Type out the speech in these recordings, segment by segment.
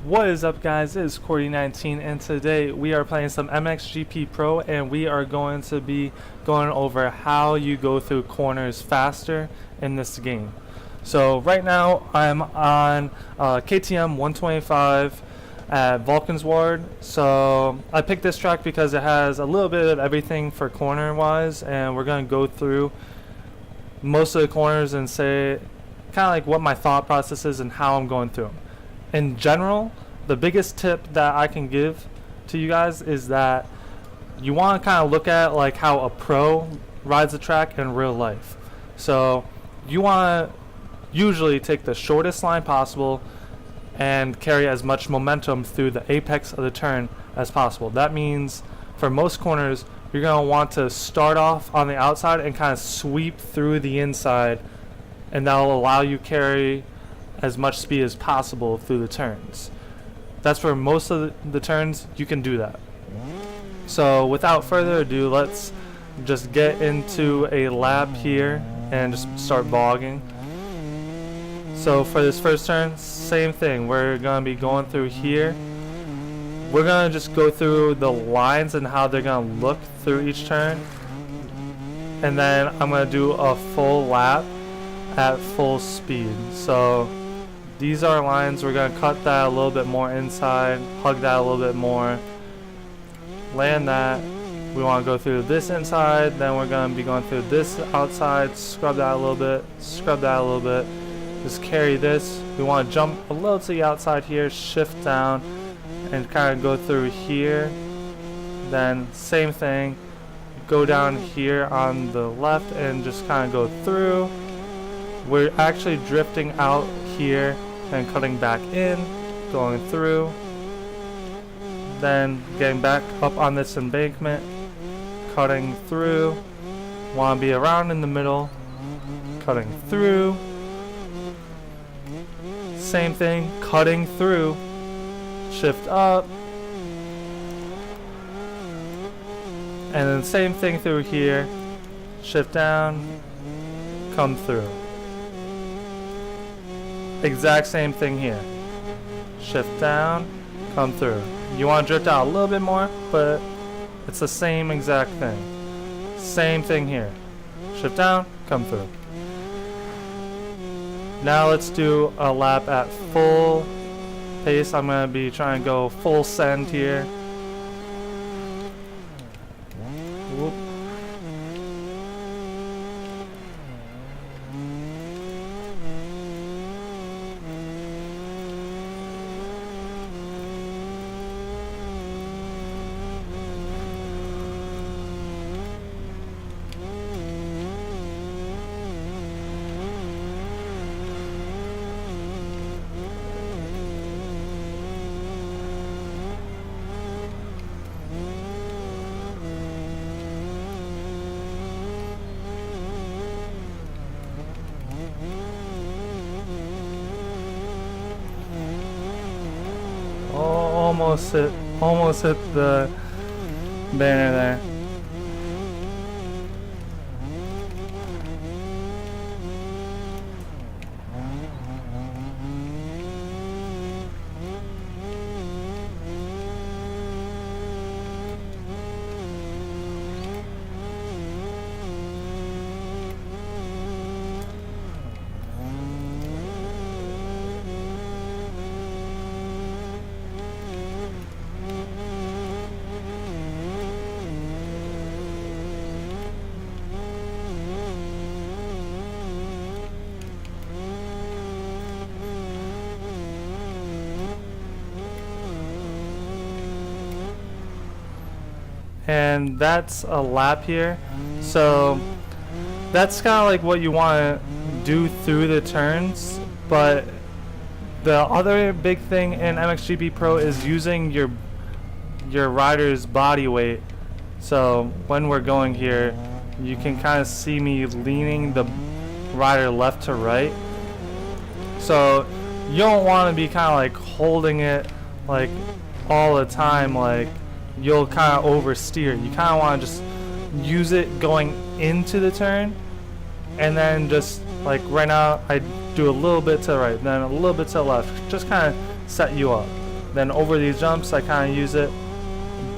What is up, guys? It is Cordy19 and today we are playing some MXGP Pro and we are going to be going over how you go through corners faster in this game. So right now I'm on KTM 125 at Vulcan's Ward. So I picked this track because it has a little bit of everything for corner wise, and we're going to go through most of the corners and say kind of like what my thought process is and how I'm going through them. In general, the biggest tip that I can give to you guys is that you want to kind of look at like how a pro rides the track in real life. So you want to usually take the shortest line possible and carry as much momentum through the apex of the turn as possible. That means for most corners, you're going to want to start off on the outside and kind of sweep through the inside, and that will allow you carry as much speed as possible through the turns. That's for most of the turns you can do that. So without further ado, let's just get into a lap here and just start bogging. So for this first turn, same thing. We're going to be going through here. We're going to just go through the lines and how they're going to look through each turn, and then I'm going to do a full lap at full speed. So these are lines. We're going to cut that a little bit more inside, hug that a little bit more, land that. We want to go through this inside, then we're going to be going through this outside, scrub that a little bit, scrub that a little bit, just carry this. We want to jump a little to the outside here, shift down, and kind of go through here. Then same thing, go down here on the left and just kind of go through. We're actually drifting out here and cutting back in, going through, then getting back up on this embankment, cutting through. Want to be around in the middle, cutting through. Same thing, cutting through, shift up, and then same thing through here, shift down, come through. Exact same thing here. Shift down, come through. You want to drift out a little bit more, but it's the same exact thing. Same thing here. Shift down, come through. Now let's do a lap at full pace. I'm going to be trying to go full send here. Whoop. Almost hit the banner there. And that's a lap here. So that's kind of like what you want to do through the turns. But the other big thing in MXGP Pro is using your rider's body weight. So when we're going here, you can kind of see me leaning the rider left to right. So you don't want to be kind of like holding it like all the time, like you'll kind of oversteer. You kind of want to just use it going into the turn, and then just like right now I do a little bit to the right, then a little bit to the left, just kind of set you up. Then over these jumps, I kind of use it.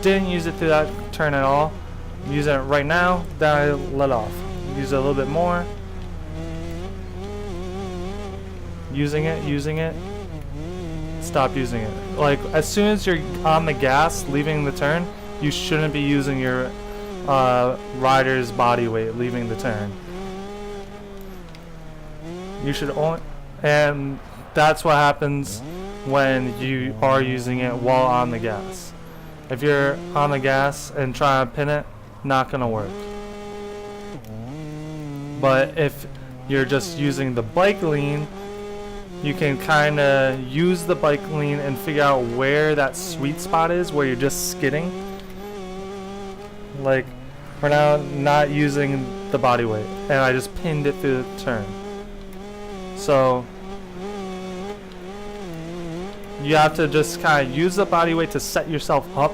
Didn't use it through that turn at all. I'm using it right now, then I let off. Use it a little bit more. Using it. Stop using it. Like, as soon as you're on the gas, leaving the turn, you shouldn't be using your rider's body weight leaving the turn. You should only, and that's what happens when you are using it while on the gas. If you're on the gas and trying to pin it, not gonna work. But if you're just using the bike lean, you can kind of use the bike lean and figure out where that sweet spot is, where you're just skidding. Like, we're now not using the body weight, and I just pinned it through the turn. So you have to just kind of use the body weight to set yourself up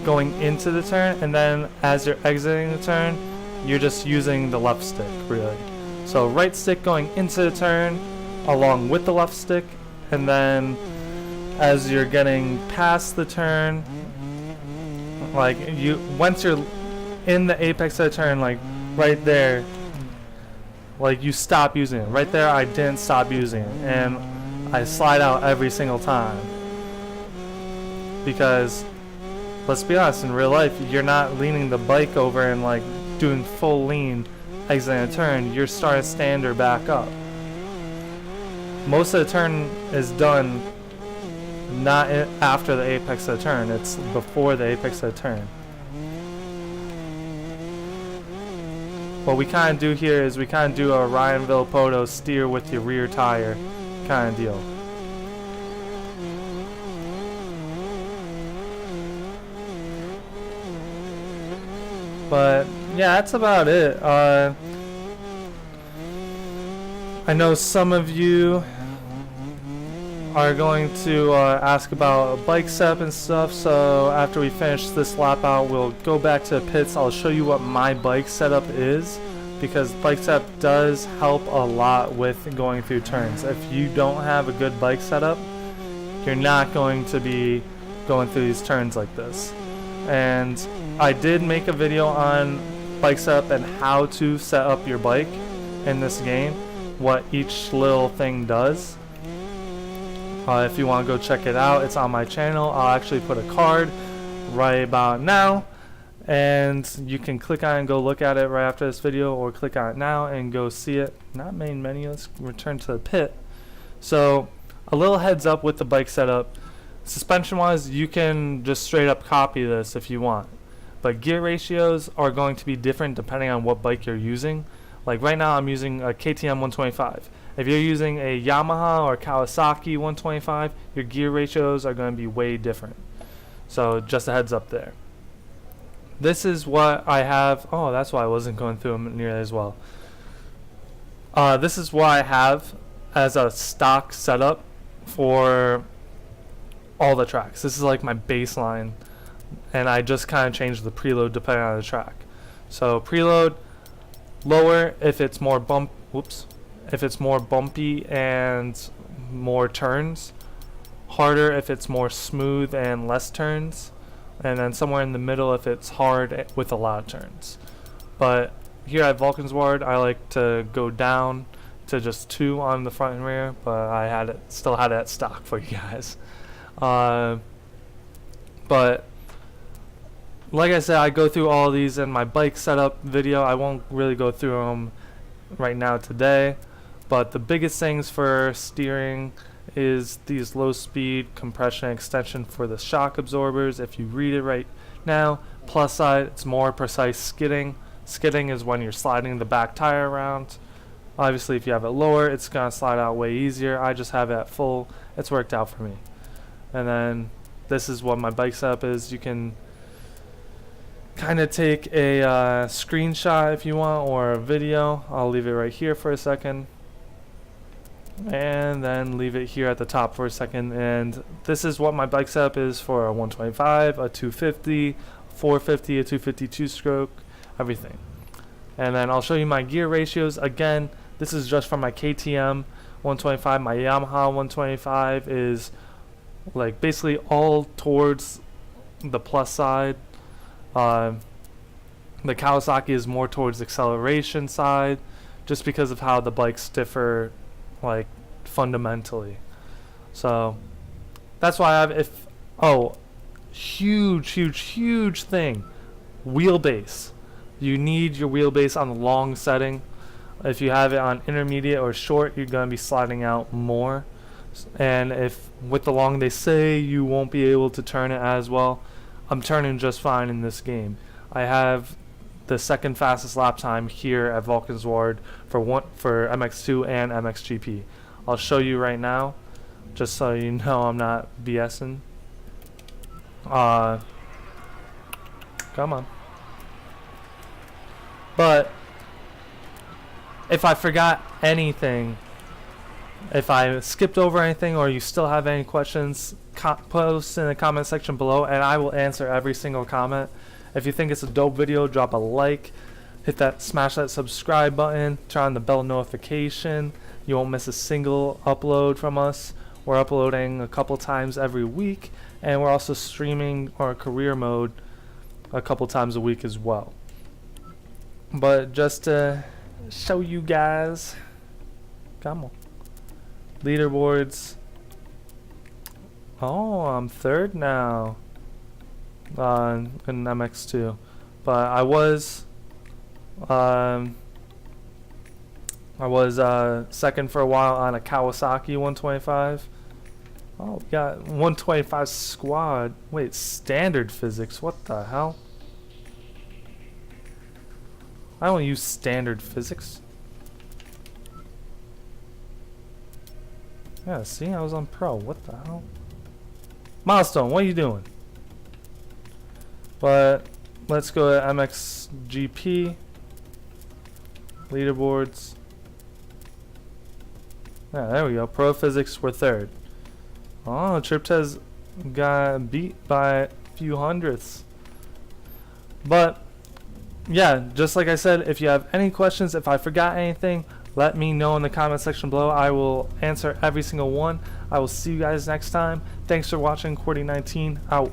going into the turn, and then as you're exiting the turn, you're just using the left stick, really. So right stick going into the turn along with the left stick, and then as you're getting past the turn, like once you're in the apex of the turn, like right there, like you stop using it. Right there I didn't stop using it, and I slide out every single time. Because let's be honest, in real life you're not leaning the bike over and like doing full lean exiting a turn. You're starting standard back up. Most of the turn is done not after the apex of the turn, it's before the apex of the turn. What we kind of do here is we kind of do a Ryan Villapoto steer with your rear tire kind of deal. But yeah, that's about it. I know some of you are going to ask about bike setup and stuff, so after we finish this lap out, we'll go back to the pits. I'll show you what my bike setup is, because bike setup does help a lot with going through turns. If you don't have a good bike setup, you're not going to be going through these turns like this. And I did make a video on bike setup and how to set up your bike in this game, what each little thing does. If you want to go check it out, it's on my channel. I'll actually put a card right about now, and you can click on it and go look at it right after this video, or click on it now and go see it. Not main menu, let's return to the pit. So a little heads up with the bike setup. Suspension wise, you can just straight up copy this if you want, but gear ratios are going to be different depending on what bike you're using. Like right now I'm using a KTM 125. If you're using a Yamaha or Kawasaki 125, your gear ratios are going to be way different. So just a heads up there. This is what I have. Oh, that's why I wasn't going through them nearly as well. This is what I have as a stock setup for all the tracks. This is like my baseline, and I just kind of change the preload depending on the track. So preload lower if it's more if it's more bumpy and more turns, harder if it's more smooth and less turns, and then somewhere in the middle if it's hard with a lot of turns. But here at Vulcansward, I like to go down to just 2 on the front and rear, but I still had it at stock for you guys. But like I said, I go through all of these in my bike setup video. I won't really go through them right now today, but the biggest things for steering is these low speed compression extension for the shock absorbers. If you read it right now, plus side, it's more precise skidding. Skidding is when you're sliding the back tire around. Obviously if you have it lower, it's gonna slide out way easier. I just have it at full. It's worked out for me. And then this is what my bike setup is. You can kind of take a screenshot if you want, or a video. I'll leave it right here for a second, and then leave it here at the top for a second. And this is what my bike setup is for a 125, a 250, 450, a 252 stroke, everything. And then I'll show you my gear ratios. Again, this is just from my KTM 125. My Yamaha 125 is like basically all towards the plus side. The Kawasaki is more towards the acceleration side, just because of how the bikes differ, like fundamentally. So that's why I have huge thing, wheelbase. You need your wheelbase on the long setting. If you have it on intermediate or short, you're going to be sliding out more. And if with the long they say you won't be able to turn it as well, I'm turning just fine in this game. I have the second fastest lap time here at Valkenswaard for MX2 and MXGP. I'll show you right now, just so you know I'm not BSing. Come on. But if I forgot anything, if I skipped over anything, or you still have any questions, post in the comment section below and I will answer every single comment. If you think it's a dope video, drop a like, smash that subscribe button, turn on the bell notification. You won't miss a single upload from us. We're uploading a couple times every week, and we're also streaming our career mode a couple times a week as well. But just to show you guys, come on, leaderboards. Oh, I'm third now in MX2, but I was second for a while on a Kawasaki 125. Oh, we got 125 squad. Wait, standard physics? What the hell? I don't use standard physics. Yeah, see, I was on pro. What the hell? Milestone, what are you doing? But let's go to MXGP. Leaderboards. Yeah, there we go. Pro physics, we're third. Oh, Triptez got beat by a few hundredths. But yeah, just like I said, if you have any questions, if I forgot anything, let me know in the comment section below. I will answer every single one. I will see you guys next time. Thanks for watching. Cordy19 out.